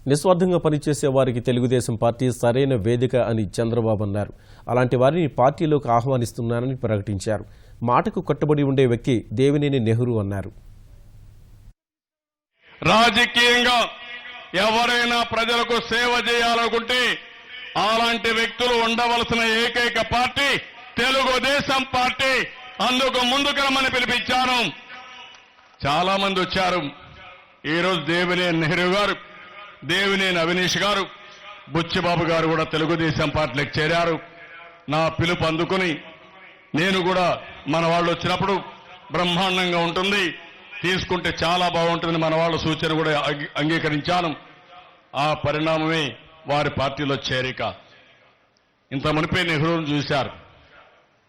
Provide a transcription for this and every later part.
నిస్వార్థంగా పనిచేసే వారికి తెలుగుదేశం పార్టీ సరైన వేదిక అని చంద్రబాబు అన్నారు. అలాంటి వారిని పార్టీలోకి ఆహ్వానిస్తున్నానని ప్రకటించారు. మాటకు కట్టుబడి ఉండే వ్యక్తి దేవినేని నెహ్రూ అన్నారు. రాజకీయంగా ఎవరైనా ప్రజలకు సేవ చేయాలనుకుంటే అలాంటి వ్యక్తులు ఉండవలసిన ఏకైక పార్టీ తెలుగుదేశం పార్టీ. అందుకు ముందుకు రమ్మని పిలిపించాను. చాలా మంది వచ్చారు. ఈరోజు దేవినేని నెహ్రూ గారు, దేవినేని అవినీష్ గారు, బుచ్చిబాబు గారు కూడా తెలుగుదేశం పార్టీలోకి చేరారు. నా పిలుపు అందుకుని నేను కూడా మన వాళ్ళు వచ్చినప్పుడు బ్రహ్మాండంగా ఉంటుంది, తీసుకుంటే చాలా బాగుంటుంది మన వాళ్ళ సూచన కూడా అంగీకరించాను. ఆ పరిణామమే వారి పార్టీలో చేరిక. ఇంత మునిపే నెహ్రూను చూశారు.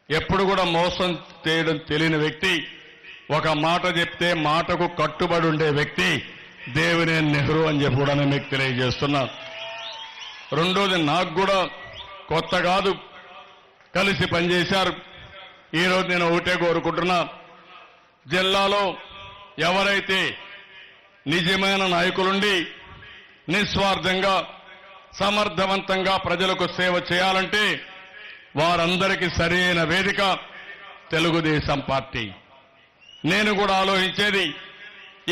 ఎప్పుడు కూడా మోసం చేయడం తెలియని వ్యక్తి, ఒక మాట చెప్తే మాటకు కట్టుబడి ఉండే వ్యక్తి దేవినేని నెహ్రూ అని చెప్పి కూడా నేను మీకు తెలియజేస్తున్నా. రెండోది, నాకు కూడా కొత్త కాదు, కలిసి పనిచేశారు. ఈరోజు నేను ఒకటే కోరుకుంటున్నా, జిల్లాలో ఎవరైతే నిజమైన నాయకులుండి నిస్వార్థంగా సమర్థవంతంగా ప్రజలకు సేవ చేయాలంటే వారందరికీ సరైన వేదిక తెలుగుదేశం పార్టీ. నేను కూడా ఆలోచించేది,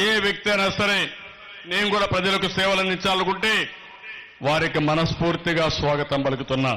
ఏ వ్యక్తి అయినా సరే నేను కూడా ప్రజలకు సేవలు అందించాలనుకుంటే వారికి మనస్ఫూర్తిగా స్వాగతం పలుకుతున్నా.